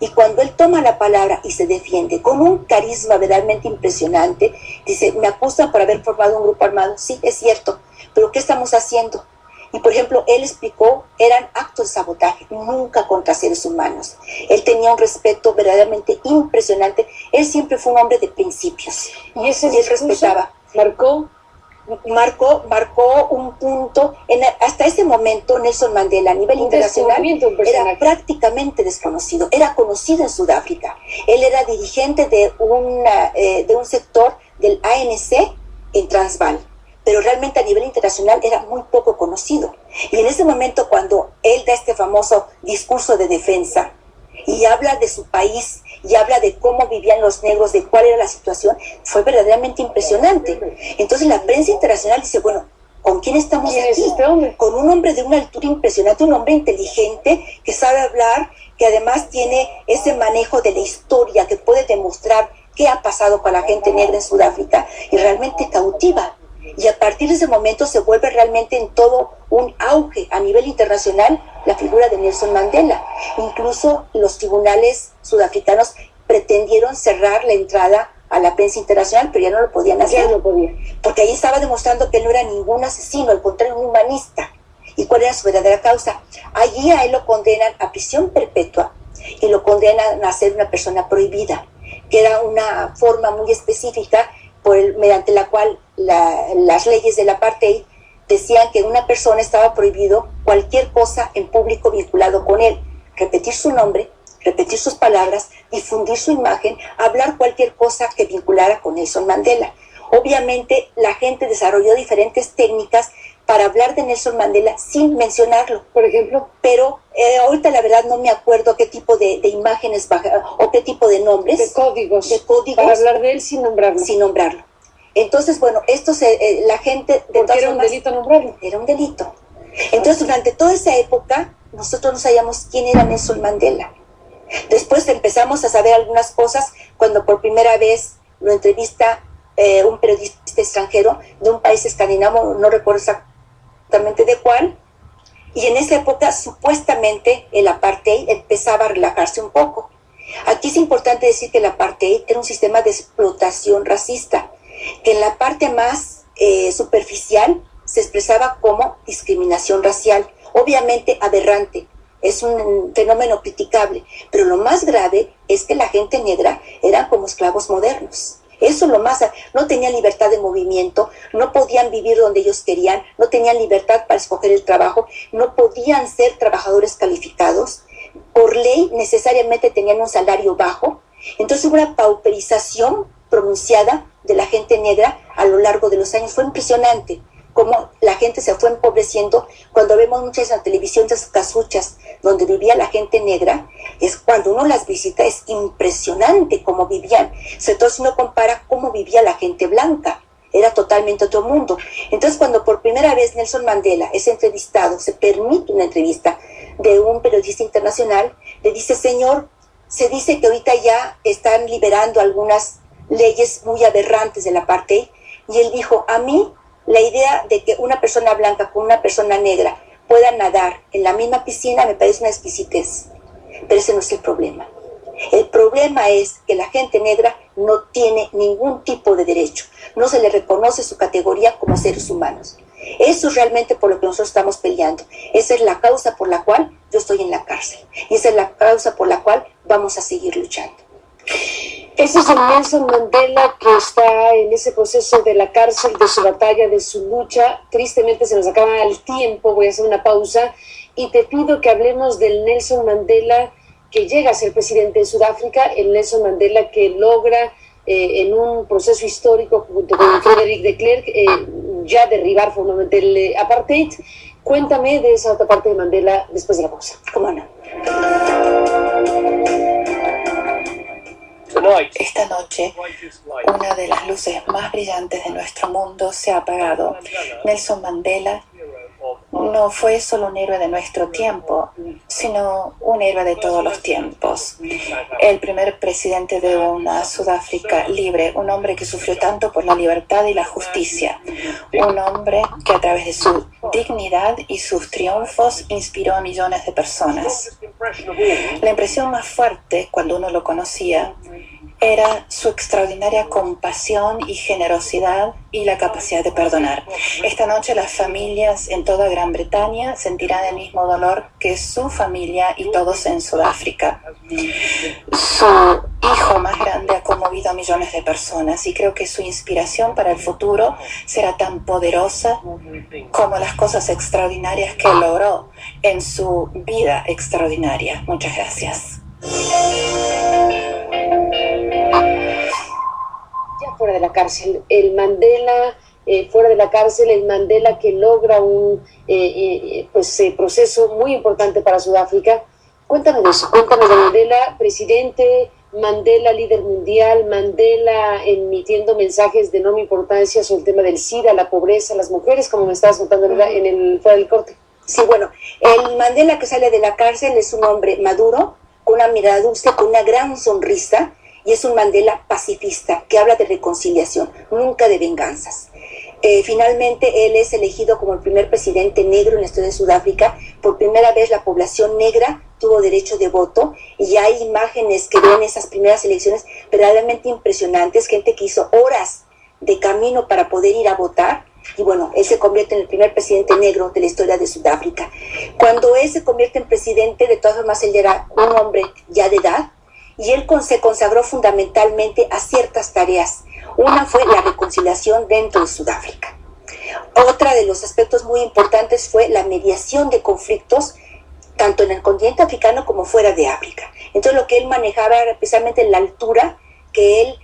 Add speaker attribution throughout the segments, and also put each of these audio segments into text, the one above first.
Speaker 1: Y cuando él toma la palabra y se defiende con un carisma verdaderamente impresionante, dice, me acusan por haber formado un grupo armado. Sí, es cierto, pero ¿qué estamos haciendo? Y por ejemplo, él explicó, eran actos de sabotaje, nunca contra seres humanos. Él tenía un respeto verdaderamente impresionante. Él siempre fue un hombre de principios.
Speaker 2: Y ese
Speaker 1: él respetaba. Marcó un punto. Hasta ese momento, Nelson Mandela a nivel internacional era prácticamente desconocido. Era conocido en Sudáfrica. Él era dirigente de un sector del ANC en Transvaal, pero realmente a nivel internacional era muy poco conocido. Y en ese momento, cuando él da este famoso discurso de defensa y habla de su país y habla de cómo vivían los negros, de cuál era la situación, fue verdaderamente impresionante. Entonces la prensa internacional dice, bueno, ¿con quién estamos aquí? Con un hombre de una altura impresionante, un hombre inteligente, que sabe hablar, que además tiene ese manejo de la historia, que puede demostrar qué ha pasado con la gente negra en Sudáfrica, y realmente cautiva. Y a partir de ese momento se vuelve realmente en todo un auge a nivel internacional la figura de Nelson Mandela. Incluso los tribunales sudafricanos pretendieron cerrar la entrada a la prensa internacional, pero ya no lo podían hacer. Ya no podían. Porque ahí estaba demostrando que él no era ningún asesino, al contrario, un humanista. ¿Y cuál era su verdadera causa? Allí a él lo condenan a prisión perpetua y lo condenan a ser una persona prohibida, que era una forma muy específica mediante la cual las leyes del apartheid decían que una persona estaba prohibido cualquier cosa en público vinculado con él, repetir su nombre, repetir sus palabras, difundir su imagen, hablar cualquier cosa que vinculara con Nelson Mandela. Obviamente la gente desarrolló diferentes técnicas para hablar de Nelson Mandela sin mencionarlo, por ejemplo, pero ahorita la verdad no me acuerdo qué tipo de imágenes o qué tipo de nombres. De códigos. Para hablar de él sin nombrarlo. Sin nombrarlo. Entonces, bueno, la gente... Porque era un delito nombrarlo. Era un delito. Entonces, durante toda esa época, nosotros no sabíamos quién era Nelson Mandela. Después empezamos a saber algunas cosas cuando por primera vez lo entrevista un periodista extranjero de un país escandinavo, no recuerdo exactamente de cuál, y en esa época supuestamente el apartheid empezaba a relajarse un poco. Aquí es importante decir que el apartheid era un sistema de explotación racista, que en la parte más superficial se expresaba como discriminación racial, obviamente aberrante. Es un fenómeno criticable, pero lo más grave es que la gente negra eran como esclavos modernos. Eso lo más, no tenían libertad de movimiento, no podían vivir donde ellos querían, no tenían libertad para escoger el trabajo, no podían ser trabajadores calificados, por ley necesariamente tenían un salario bajo. Entonces hubo una pauperización pronunciada de la gente negra a lo largo de los años. Fue impresionante cómo la gente se fue empobreciendo. Cuando vemos muchas en la televisión de esas casuchas donde vivía la gente negra, es cuando uno las visita, es impresionante cómo vivían. Entonces uno compara cómo vivía la gente blanca, era totalmente otro mundo. Entonces cuando por primera vez Nelson Mandela es entrevistado, se permite una entrevista de un periodista internacional, le dice, señor, se dice que ahorita ya están liberando algunas leyes muy aberrantes del apartheid, y él dijo, a mí la idea de que una persona blanca con una persona negra puedan nadar en la misma piscina me parece una exquisitez, pero ese no es el problema. El problema es que la gente negra no tiene ningún tipo de derecho, no se le reconoce su categoría como seres humanos. Eso es realmente por lo que nosotros estamos peleando. Esa es la causa por la cual yo estoy en la cárcel, y esa es la causa por la cual vamos a seguir luchando.
Speaker 2: Ese es el Nelson Mandela que está en ese proceso de la cárcel, de su batalla, de su lucha. Tristemente se nos acaba el tiempo, voy a hacer una pausa y te pido que hablemos del Nelson Mandela que llega a ser presidente de Sudáfrica, el Nelson Mandela que logra en un proceso histórico junto con Frederick de Klerk ya derribar formalmente el apartheid. Cuéntame de esa otra parte de Mandela después de la pausa. ¿Cómo no?
Speaker 3: Esta noche, una de las luces más brillantes de nuestro mundo se ha apagado. Nelson Mandela no fue solo un héroe de nuestro tiempo, sino un héroe de todos los tiempos. El primer presidente de una Sudáfrica libre, un hombre que sufrió tanto por la libertad y la justicia, un hombre que a través de su dignidad y sus triunfos inspiró a millones de personas. La impresión más fuerte cuando uno lo conocía era su extraordinaria compasión y generosidad y la capacidad de perdonar. Esta noche las familias en toda Gran Bretaña sentirán el mismo dolor que su familia y todos en Sudáfrica. Su hijo más grande ha conmovido a millones de personas y creo que su inspiración para el futuro será tan poderosa como las cosas extraordinarias que logró en su vida extraordinaria. Muchas gracias.
Speaker 2: Ya fuera de la cárcel, el Mandela, fuera de la cárcel, el Mandela que logra un proceso muy importante para Sudáfrica. Cuéntanos de eso, cuéntanos de Mandela, presidente, Mandela líder mundial, Mandela emitiendo mensajes de enorme importancia sobre el tema del SIDA, la pobreza, las mujeres, como me estabas contando fuera del corte.
Speaker 1: Sí, bueno, el Mandela que sale de la cárcel es un hombre maduro, con una mirada dulce, con una gran sonrisa, y es un Mandela pacifista que habla de reconciliación, nunca de venganzas. Finalmente él es elegido como el primer presidente negro en la historia de Sudáfrica. Por primera vez la población negra tuvo derecho de voto, y hay imágenes que ven esas primeras elecciones verdaderamente impresionantes, gente que hizo horas de camino para poder ir a votar. Y bueno, él se convierte en el primer presidente negro de la historia de Sudáfrica. Cuando él se convierte en presidente, de todas formas él era un hombre ya de edad, y él se consagró fundamentalmente a ciertas tareas. Una fue la reconciliación dentro de Sudáfrica. Otra de los aspectos muy importantes fue la mediación de conflictos, tanto en el continente africano como fuera de África. Entonces lo que él manejaba era precisamente la altura que él.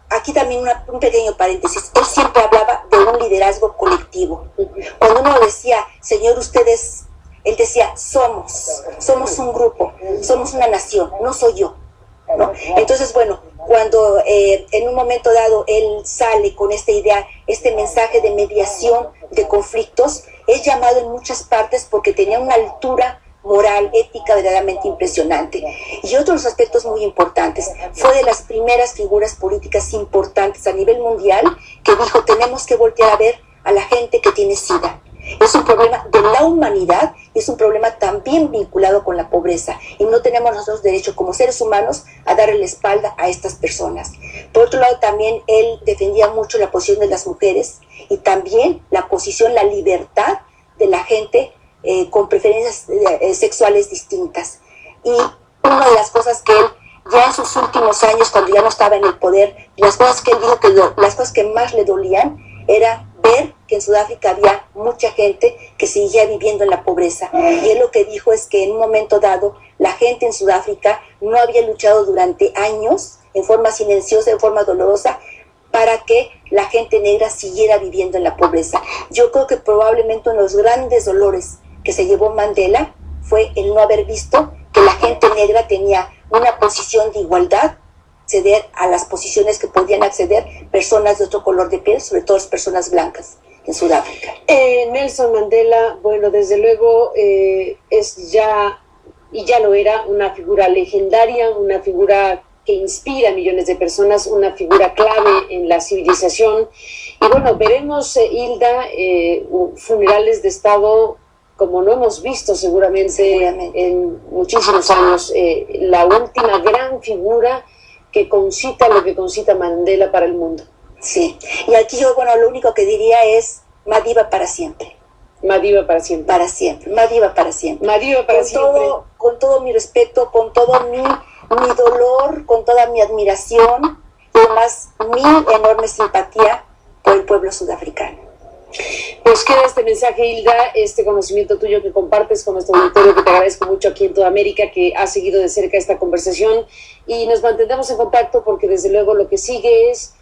Speaker 1: Aquí también un pequeño paréntesis. Él siempre hablaba de un liderazgo colectivo. Cuando uno decía, señor, ustedes, él decía, somos un grupo, somos una nación, no soy yo, ¿no? Entonces, bueno, cuando en un momento dado él sale con esta idea, este mensaje de mediación de conflictos, es llamado en muchas partes porque tenía una altura moral, ética verdaderamente impresionante. Y otros aspectos muy importantes, fue de las primeras figuras políticas importantes a nivel mundial que dijo, tenemos que voltear a ver a la gente que tiene SIDA. Es un problema de la humanidad, es un problema también vinculado con la pobreza, y no tenemos nosotros derecho como seres humanos a darle la espalda a estas personas. Por otro lado, también él defendía mucho la posición de las mujeres y también la posición, la libertad de la gente con preferencias sexuales distintas. Y una de las cosas que él, ya en sus últimos años, cuando ya no estaba en el poder, las cosas que él dijo las cosas que más le dolían era ver que en Sudáfrica había mucha gente que seguía viviendo en la pobreza. Y él lo que dijo es que en un momento dado la gente en Sudáfrica no había luchado durante años en forma silenciosa, en forma dolorosa, para que la gente negra siguiera viviendo en la pobreza. Yo creo que probablemente uno de los grandes dolores que se llevó Mandela fue el no haber visto que la gente negra tenía una posición de igualdad, acceder a las posiciones que podían acceder personas de otro color de piel, sobre todo las personas blancas en Sudáfrica.
Speaker 2: Nelson Mandela, bueno, desde luego es ya, y ya lo era, una figura legendaria, una figura que inspira a millones de personas, una figura clave en la civilización. Y bueno, veremos, Hilda, funerales de Estado como no hemos visto seguramente en muchísimos años. La última gran figura que concita lo que concita Mandela para el mundo.
Speaker 1: Sí, y aquí yo, bueno, lo único que diría es Madiba para siempre.
Speaker 2: Madiba para siempre.
Speaker 1: Para siempre, Madiba para siempre.
Speaker 2: Madiba para siempre.
Speaker 1: Con todo mi respeto, con todo mi dolor, con toda mi admiración, y además mi enorme simpatía por el pueblo sudafricano.
Speaker 2: Pues queda este mensaje, Hilda, este conocimiento tuyo que compartes con nuestro auditorio, que te agradezco mucho aquí en toda América, que ha seguido de cerca esta conversación, y nos mantendremos en contacto porque desde luego lo que sigue es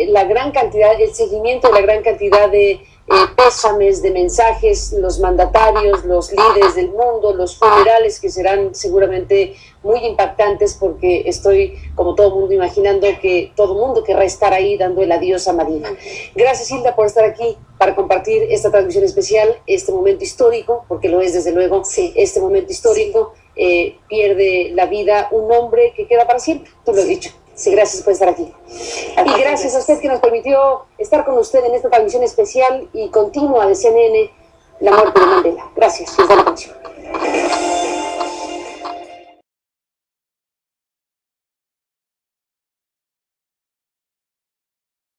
Speaker 2: la gran cantidad, el seguimiento de la gran cantidad de pésames, de mensajes, los mandatarios, los líderes del mundo, los funerales que serán seguramente muy impactantes, porque estoy, como todo mundo, imaginando que todo mundo querrá estar ahí dando el adiós a Marina. Gracias, Hilda, por estar aquí para compartir esta transmisión especial, este momento histórico, porque lo es desde luego, sí, este momento histórico. Pierde la vida un hombre que queda para siempre, tú lo has dicho. Sí, gracias por estar aquí. Y gracias a usted que nos permitió estar con usted en esta transmisión especial y continua de CNN, la muerte de Mandela. Gracias, y hasta la próxima.